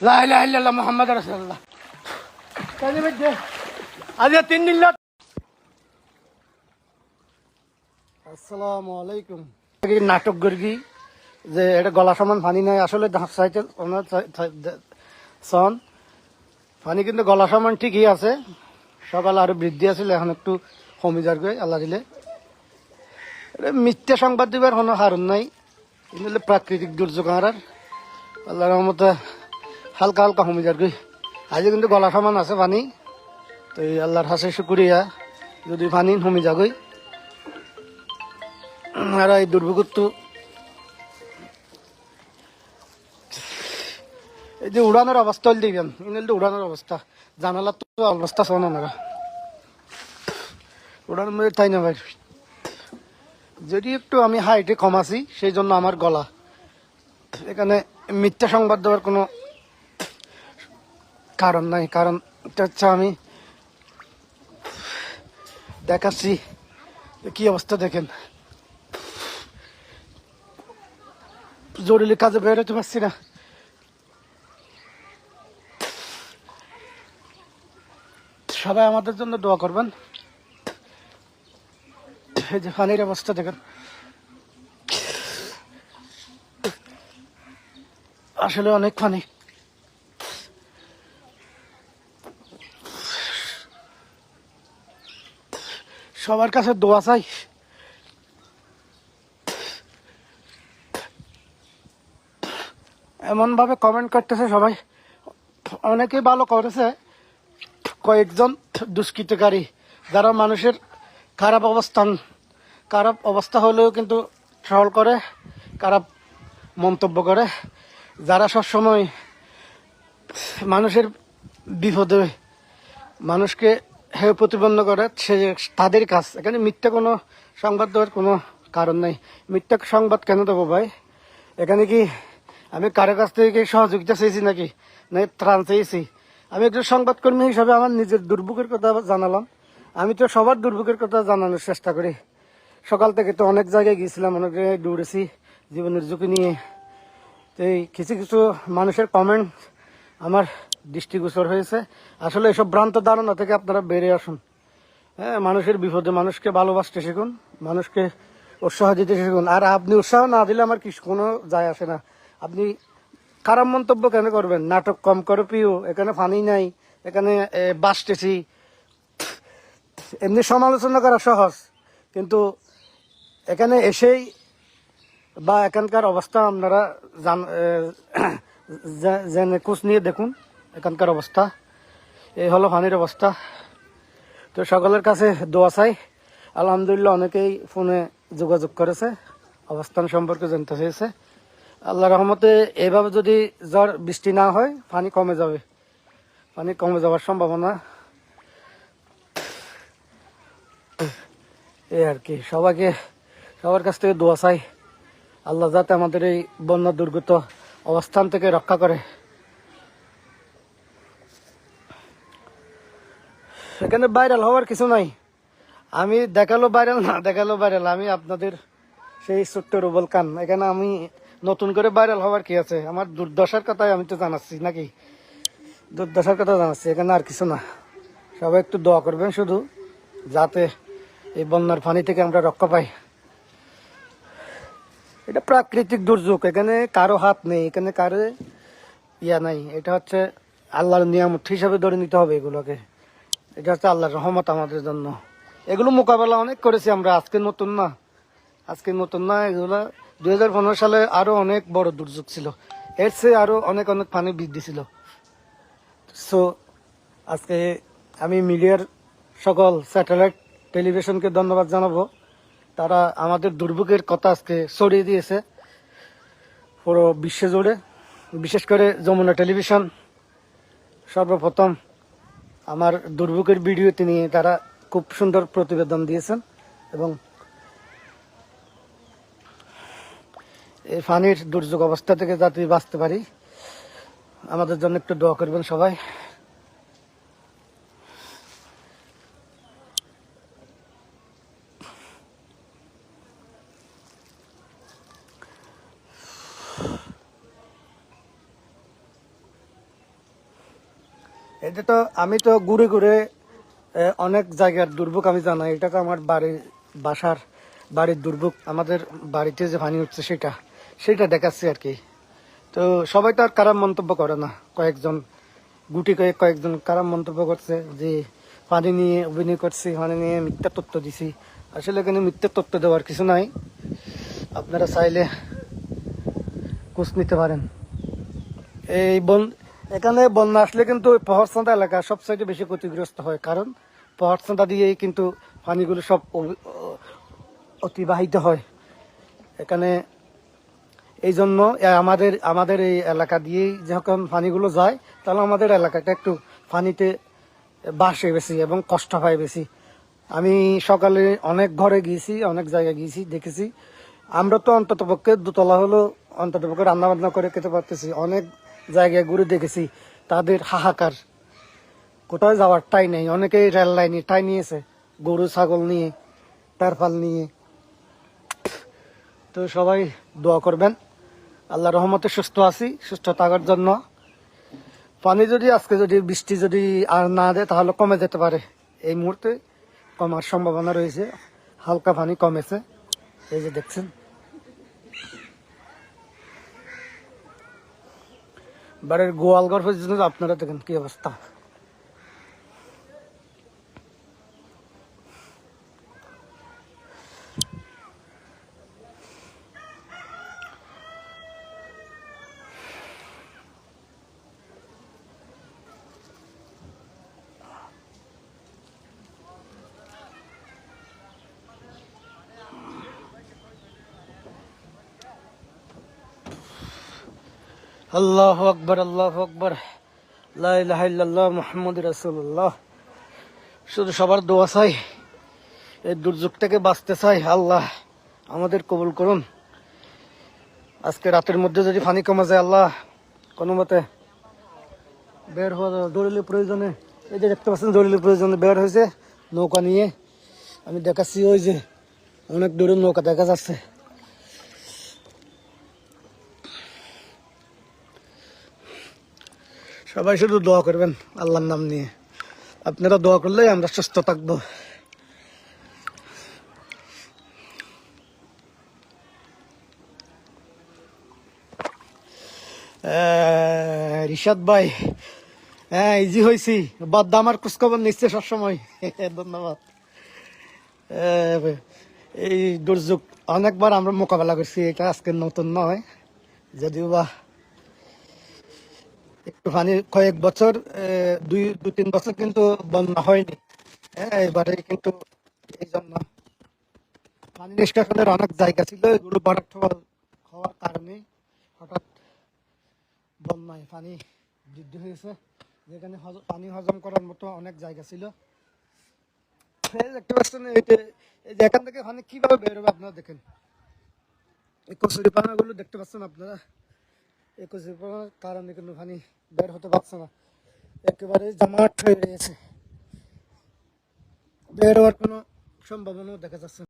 লা ইলাহা ইল্লাল্লাহ মুহাম্মাদুর রাসূলুল্লাহ। কাজে বেজে আজ 3 দিন লা। আসসালামু আলাইকুম। এই নাটক গর্গি যে এটা গলা সমান পানি নাই, আসলে সাইতে সন পানি কিন্তু গলা সমান ঠিকই আছে। সকালে আরো বৃদ্ধি আছিল, এখন একটু কমে যার গই আল্লাহ দিলে। মিথ্যা সংবাদ দিবার কোনো কারণ নাই, কিন্তু প্রাকৃতিক দুর্যোগ আর আল্লাহর রহমতে হালকা হালকা কমে যার গই। আজ কিন্তু গলা সমান আছে পানি, তো আল্লাহর হাসে শুক্রিয়া যদি পানি কমে যাগই। আর এই দুর্ভিক্ষ তো এই যে উড়ানোর অবস্থা হল দিবেন, ইনলে উড়ানোর অবস্থা জানালার তো অবস্থা শোন না, উড়ানোর মধ্যে তাই না ভাই। যদি একটু আমি হাইটে কম আছি সেই জন্য আমার গলা, এখানে মিথ্যা সংবাদ দেওয়ার কোনো কারণ নাই। কারণ এটা হচ্ছে আমি দেখাচ্ছি কি অবস্থা দেখেন, জরুরি কাজে বের হতে পারছি না। সবাই আমাদের জন্য দোয়া করবেন। এই যে পানির অবস্থা দেখেন, আসলে অনেক পানি। সবার কাছে দোয়া চাই। এমন ভাবে কমেন্ট করতেছে সবাই, অনেকেই ভালো করেছে, কয়েকজন দুষ্কৃতকারী যারা মানুষের খারাপ অবস্থা হলেও কিন্তু ট্রল করে, খারাপ মন্তব্য করে, যারা সবসময় মানুষের বিপদে মানুষকে হেয় প্রতিপন্ন করে, সে তাদের কাজ। এখানে মিথ্যা কোনো সংবাদ দেওয়ার কোনো কারণ নেই। মিথ্যা সংবাদ কেন দেবো ভাই? এখানে কি আমি কারো কাছ থেকে সহযোগিতা চেয়েছি নাকি, না ত্রাণ চেয়েছি? আমি একজন সংবাদকর্মী হিসাবে আমার নিজের দুর্ভোগের কথা জানালাম। আমি তো সবার দুর্ভোগের কথা জানানোর চেষ্টা করি। সকাল থেকে তো অনেক জায়গায় গিয়েছিলাম, অনেক জায়গায় দৌড়েছি জীবনের ঝুঁকি নিয়ে। তো এই কিছু কিছু মানুষের কমেন্ট আমার দৃষ্টিগোচর হয়েছে। আসলে এসব ভ্রান্ত ধারণা থেকে আপনারা বেরিয়ে আসুন। হ্যাঁ, মানুষের বিপদে মানুষকে ভালোবাসতে শিখুন, মানুষকে উৎসাহ দিতে শিখুন। আর আপনি উৎসাহ না দিলে আমার কিছু কোনো যায় আসে না। আপনি খারাপ মন্তব্য কেন করবেন? নাটক কম করে প্রিয়, এখানে পানি নাই, এখানে বাসতেছি, এমনি সমালোচনা করা সহজ, কিন্তু এখানে এসেই বা এখানকার অবস্থা আপনারা জেনে খোঁজ নিয়ে দেখুন এখানকার অবস্থা। এই হলো পানির অবস্থা। তো সকলের কাছে দোয়া চাই। আলহামদুলিল্লাহ অনেকেই ফোনে যোগাযোগ করেছে, অবস্থান সম্পর্কে জানতে চেয়েছে। আল্লাহ রহমতে এভাবে যদি ঝড় বৃষ্টি না হয় পানি কমে যাবে, পানি কমে যাওয়ার সম্ভাবনা এই আর কি। সবার কাছ থেকে দোয়া চাই, আল্লাহ যাতে আমাদের এই বন্যা দুর্গত অবস্থান থেকে রক্ষা করে। এখানে ভাইরাল হওয়ার কিছু নাই। আমি দেখালো ভাইরাল, না দেখালো ভাইরাল, আমি আপনাদের সেই ছোট্ট রুবল খান। এখানে আমি নতুন করে ভাইরাল হওয়ার কি আছে? আমার দুর্দশার কথাই আমি তো জানাচ্ছি নাকি, দুর্দশার কথা জানাচ্ছি, এখানে আর কিছু না। সবাই একটু দোয়া করবেন শুধু, যাতে এই বন্যার পানি থেকে আমরা রক্ষা পাই। এটা প্রাকৃতিক দুর্যোগ, এখানে কারো হাত নেই, এখানে কারো ইয়া নাই। এটা হচ্ছে আল্লাহর নিয়ামত হিসাবে ধরে নিতে হবে এগুলোকে। এটা হচ্ছে আল্লাহর রহমত আমাদের জন্য। এগুলো মোকাবেলা অনেক করেছি আমরা, আজকে নতুন না। এগুলো 2015 সালে আরো অনেক বড় দুর্যোগ ছিল, এর চেয়ে আরো অনেক অনেক পানি বৃদ্ধি ছিল। সো আজকে আমি মিডিয়ার সকল স্যাটেলাইট টেলিভিশনকে ধন্যবাদ জানাবো। তারা আমাদের দুর্ভোগের কথা আজকে ছড়িয়ে দিয়েছে পুরো বিশ্ব জুড়ে। বিশেষ করে যমুনা টেলিভিশন সর্বপ্রথম আমার দুর্ভোগের ভিডিওতে নিয়ে তারা খুব সুন্দর প্রতিবেদন দিয়েছেন। এবং এই পানির দুর্যোগ অবস্থা থেকে যাতে বাঁচতে পারি, আমাদের জন্য একটু দোয়া করবেন সবাই। এটা তো আমি তো ঘুরে ঘুরে অনেক জায়গার দুর্ভোগ আমি জানাই। এটা তো আমার বাসার বাড়ির দুর্ভোগ, আমাদের বাড়িতে যে পানি উঠছে সেটা সেটা দেখাচ্ছি আর কি। তো সবাই তো আর খারাপ মন্তব্য করে না, কয়েকজন কয়েকজন খারাপ মন্তব্য করছে যে পানি নিয়ে অভিনয় করছি, পানি নিয়ে মিথ্যা তথ্য দিছি। আসলে এখানে মিথ্যা তথ্য দেওয়ার কিছু নাই, আপনারা চাইলে খোঁজ নিতে পারেন। এই এখানে বন্যা আসলে কিন্তু পাহাড়চাঁদা এলাকা সবচাইতে বেশি ক্ষতিগ্রস্ত হয়, কারণ পাহাড়চাঁদা দিয়েই কিন্তু পানিগুলো সব অতিবাহিত হয় এখানে। এই জন্য আমাদের আমাদের এই এলাকা দিয়েই যখন পানিগুলো যায়, তাহলে আমাদের এলাকাটা একটু পানিতে বাসে বেশি এবং কষ্ট হয় বেশি। আমি সকালে অনেক ঘরে গিয়েছি, অনেক জায়গায় গিয়েছি, দেখেছি। আমরা তো অন্তত পক্ষে দোতলা হলো অন্তত পক্ষে রান্না বান্না করে খেতে পারতেছি। অনেক জায়গায় ঘুরে দেখেছি তাদের হাহাকার, কোথাও যাওয়ার ঠাঁই নেই। অনেকেই রেল লাইনে ঠাঁই নিয়েছে, গরু ছাগল নিয়ে, তারপাল নিয়ে। তো সবাই দোয়া করবেন, আল্লাহ রহমতে সুস্থ আছি। সুস্থ থাকার জন্য পানি যদি আজকে যদি বৃষ্টি যদি আর না দেয় তাহলে কমে যেতে পারে। এই মুহূর্তে কমার সম্ভাবনা রয়েছে, হালকা পানি কমেছে, এই যে দেখছেন। বাড়ির গোয়ালঘর পর্যন্ত আপনারা দেখেন কি অবস্থা। আল্লাহু আকবার, আল্লাহু আকবার, লা ইলাহা ইল্লাল্লাহ মুহাম্মাদুর রাসূলুল্লাহ। শুধু সবার দোয়া চাই, এই দুর্যোগ থেকে বাঁচতে চাই। আল্লাহ আমাদের কবুল করুন। আজকে রাতের মধ্যে যদি পানি কমে যায়, আল্লাহ কোনো মতে বের হওয়া জরুরি প্রয়োজনে, এই যে দেখতে পাচ্ছেন জরুরি প্রয়োজনে বের হয়েছে নৌকা নিয়ে। আমি দেখাচ্ছি, ওই যে অনেক দূরে নৌকা দেখা যাচ্ছে। সবাই শুধু দোয়া করবেন আল্লাহর নাম নিয়ে। আপনারা দোয়া করলেই আমরা সুস্থ থাকবো। রিশাদ ভাই, হ্যাঁ ইজি হয়েছি, বাদ্দা আমার খোঁজখবর নিচ্ছে সবসময়। ধন্যবাদ। এই দুর্যোগ অনেকবার আমরা মোকাবেলা করছি, এটা আজকে নতুন নয়। যদিও বা একটুখানি কয়েক বছর, দুই তিন বছর কিন্তু বন্যা হয়নি। হ্যাঁ, এবারে কিন্তু এই জন্য পানি নিষ্কাশনের অনেক জায়গা ছিল, এগুলো ভরাট হওয়ার কারণে হঠাৎ বন্যায় পানি বৃদ্ধি হয়েছে। যেখানে পানি হজম করার মতো অনেক জায়গা ছিল। দেখতে পাচ্ছেন এখান থেকে পানি কিভাবে বের হবে আপনারা দেখেন। এই কচুরি পানাগুলো দেখতে পাচ্ছেন আপনারা, এই কচুরি পানার কারণে কিন্তু পানি বের হতে পারছে না, একেবারে জমাট হয়ে রয়েছে, বের হওয়ার কোনো সম্ভাবনাও দেখা যাচ্ছে না।